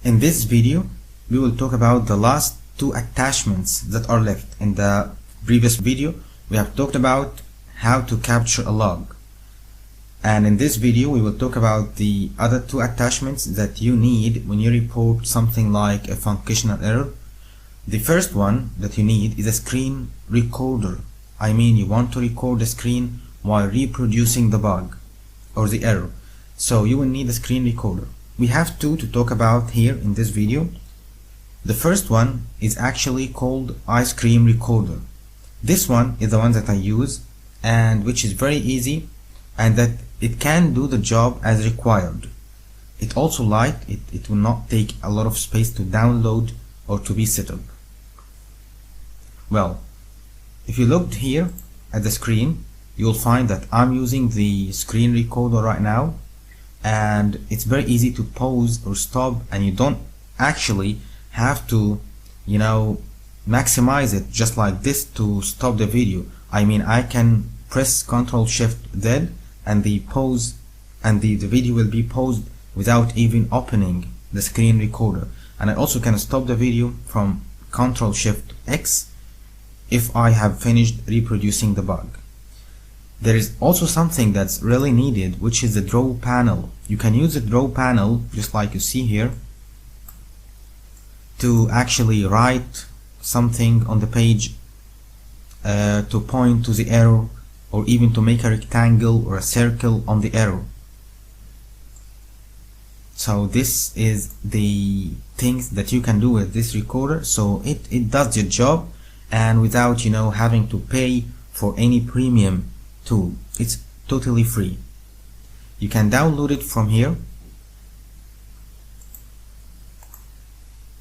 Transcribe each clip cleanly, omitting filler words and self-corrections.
In this video, we will talk about the last two attachments that are left. In the previous video, we have talked about how to capture a log. And in this video, we will talk about the other two attachments that you need when you report something like a functional error. The first one that you need is a screen recorder. I mean, you want to record the screen while reproducing the bug or the error. So you will need a screen recorder. We have two to talk about here in this video. The first one is actually called ice cream recorder. This one is the one that I use, and which is very easy, and that it can do the job as required. It's also light, it will not take a lot of space to download or to be set up. Well, if you looked here at the screen, you'll find that I'm using the screen recorder right now, and it's very easy to pause or stop, and you don't actually have to, maximize it just like this to stop the video. I mean, I can press Ctrl+Shift+Z and the pause, and the video will be paused without even opening the screen recorder. And I also can stop the video from Ctrl+Shift+X if I have finished reproducing the bug. There is also something that's really needed, which is the draw panel. You can use the draw panel, just like you see here, to actually write something on the page, to point to the error, or even to make a rectangle or a circle on the error. So this is the things that you can do with this recorder. So it does the job, and without having to pay for any premium tool. It's totally free. You can download it from here.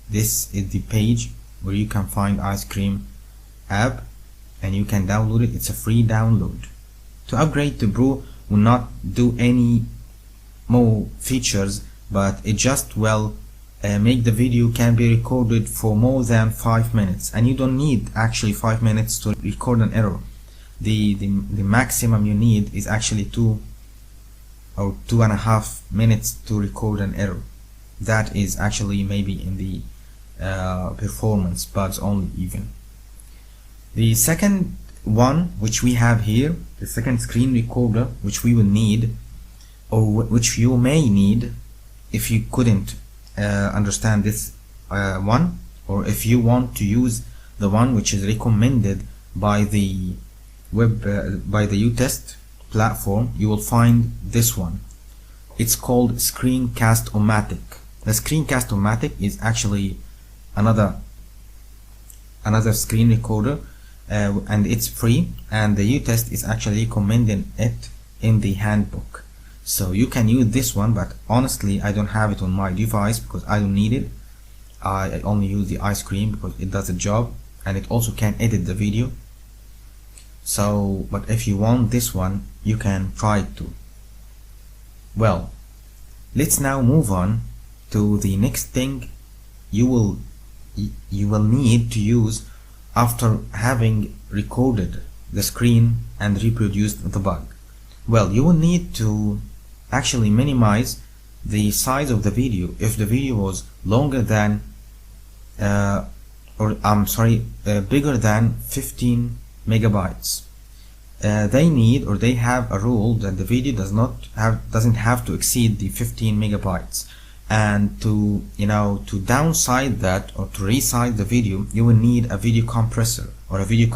This is the page where you can find ice cream app, and you can download it. It's a free download. To upgrade to Pro will not do any more features, but it just will make the video can be recorded for more than 5 minutes, and you don't need actually 5 minutes to record an error. The maximum you need is actually 2 or 2.5 minutes to record an error. That is actually maybe in the performance bugs only even. The second one which we have here, the second screen recorder which we will need, or which you may need if you couldn't understand this one, or if you want to use the one which is recommended by the by the UTest platform, you will find this one. It's called Screencast-O-Matic. The Screencast-O-Matic is actually another screen recorder, and it's free, and the UTest is actually recommending it in the handbook. So you can use this one, but honestly I don't have it on my device because I don't need it. I only use the ice cream because it does the job, and it also can edit the video. So, but if you want this one, you can try it too. Well, let's now move on to the next thing you will need to use after having recorded the screen and reproduced the bug. Well, you will need to actually minimize the size of the video if the video was longer than bigger than 15 megabytes. They have a rule that the video doesn't have to exceed the 15 megabytes, and to downside that or to resize the video, you will need a video compressor or a video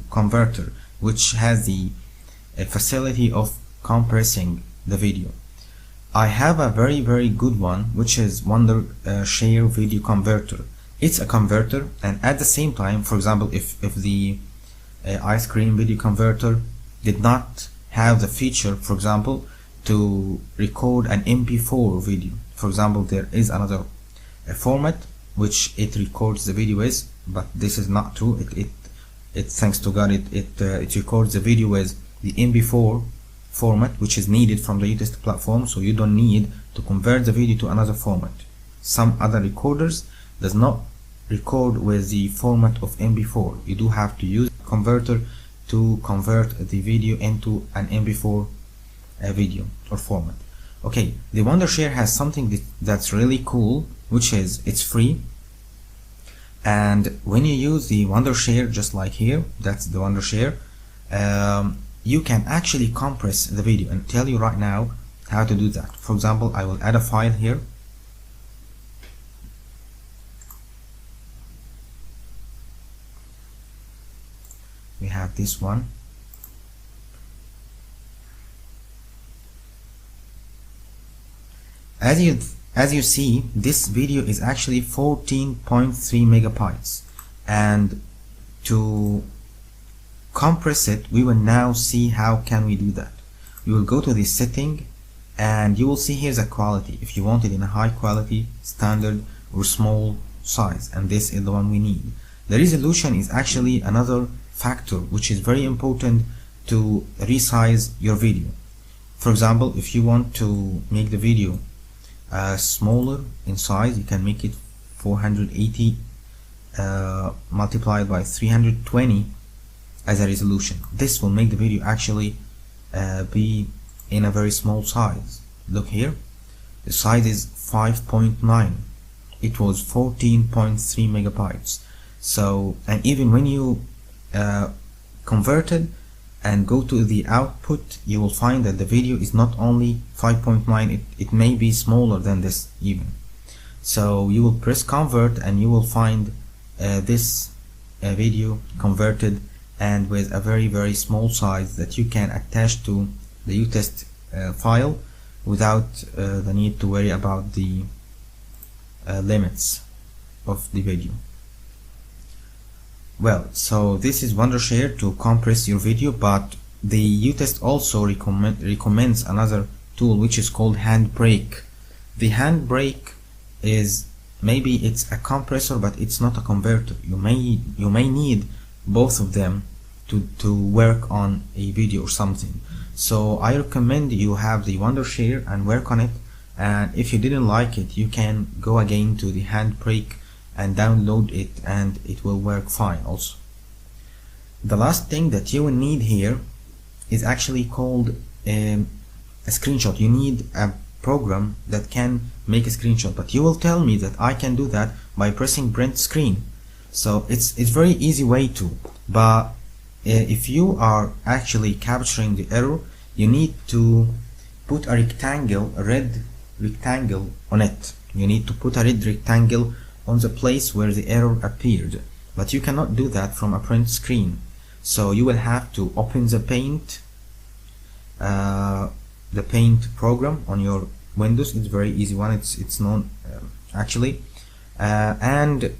converter which has the facility of compressing the video. I have a very good one, which is wondershare video converter. It's a converter, and at the same time, for example, if the ice cream video converter did not have the feature, for example, to record an MP4 video, for example, there is another format which it records the video with, but this is not true. It thanks to God, it records the video with the MP4 format, which is needed from the UTest platform, so you don't need to convert the video to another format. Some other recorders does not record with the format of MP4. You do have to use a converter to convert the video into an MP4 video or format. Okay, the wondershare has something that's really cool, which is it's free. And when you use the wondershare, just like here, that's the wondershare, you can actually compress the video, and tell you right now how to do that. For example, I will add a file here. We have this one. As you see, this video is actually 14.3 megabytes, and to compress it, we will now see how can we do that. We will go to the setting, and you will see here's a quality. If you want it in a high quality, standard, or small size, and this is the one we need. The resolution is actually another factor which is very important to resize your video. For example, if you want to make the video smaller in size, you can make it 480 multiplied by 320 as a resolution. This will make the video actually be in a very small size. Look here, the size is 5.9. it was 14.3 megabytes. So, and even when you convert it and go to the output, you will find that the video is not only 5.9, it may be smaller than this even. So you will press convert, and you will find this video converted and with a very small size that you can attach to the utest file without the need to worry about the limits of the video. Well, so this is wondershare to compress your video, but the utest also recommends another tool which is called handbrake. The handbrake is, maybe it's a compressor but it's not a converter. You may need both of them to work on a video or something. So I recommend you have the wondershare and work on it, and if you didn't like it, you can go again to the handbrake and download it, and it will work fine also. The last thing that you will need here is actually called a screenshot. You need a program that can make a screenshot, but you will tell me that I can do that by pressing print screen. So it's very easy way to, but if you are actually capturing the error, you need to put a rectangle, a red rectangle on it. You need to put a red rectangle on the place where the error appeared, but you cannot do that from a print screen. So you will have to open the paint program on your Windows. It's very easy one, it's known actually, and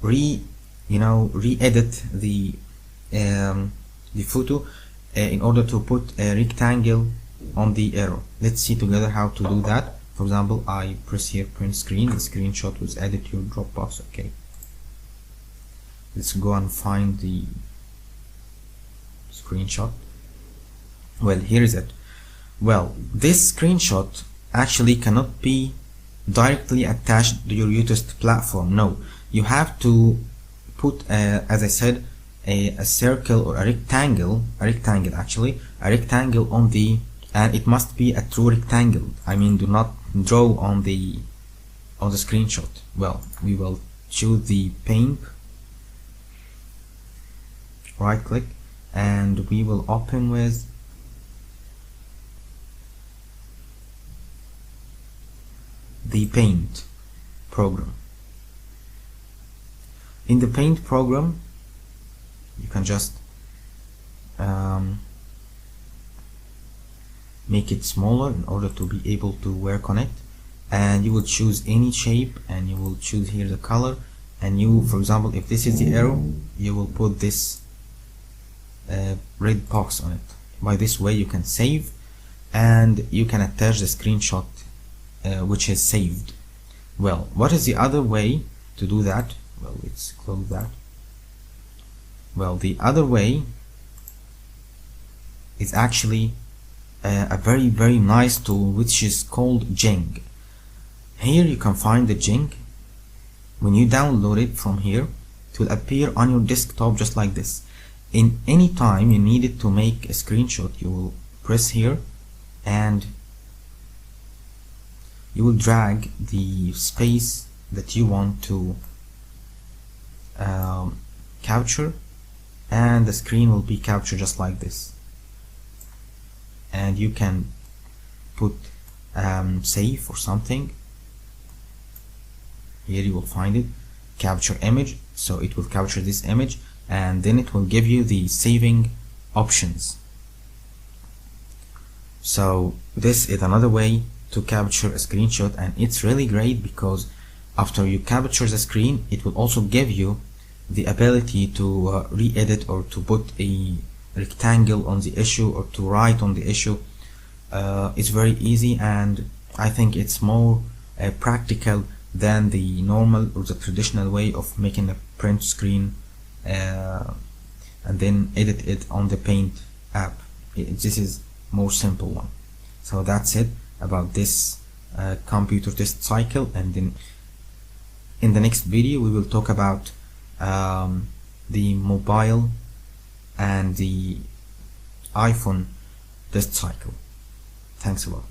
re-edit the photo in order to put a rectangle on the error. Let's see together how to do that. For example, I press here print screen, the screenshot was added to your Dropbox. Okay, let's go and find the screenshot. Well, here is it. Well, this screenshot actually cannot be directly attached to your utest platform. No, you have to put as I said, a circle or a rectangle on the, and it must be a true rectangle. I mean, do not draw on the screenshot. Well, we will choose the paint, right click, and we will open with the paint program. In the paint program, you can just make it smaller in order to be able to work on it, and you will choose any shape, and you will choose here the color, and you, for example, if this is the arrow, you will put this red box on it. By this way you can save, and you can attach the screenshot which is saved. Well, what is the other way to do that? Well, let's close that. Well, the other way is actually a very nice tool which is called Jing. Here you can find the Jing. When you download it from here, it will appear on your desktop just like this. In any time you needed to make a screenshot, you will press here and you will drag the space that you want to capture, and the screen will be captured just like this. And you can put save or something. Here you will find it, capture image, so it will capture this image, and then it will give you the saving options. So this is another way to capture a screenshot, and it's really great because after you capture the screen, it will also give you the ability to re-edit or to put a rectangle on the issue or to write on the issue. It's very easy, and I think it's more practical than the normal or the traditional way of making a print screen and then edit it on the Paint app. This is more simple one. So that's it about this computer test cycle, and then in the next video we will talk about the mobile and the iPhone test cycle. Thanks a lot.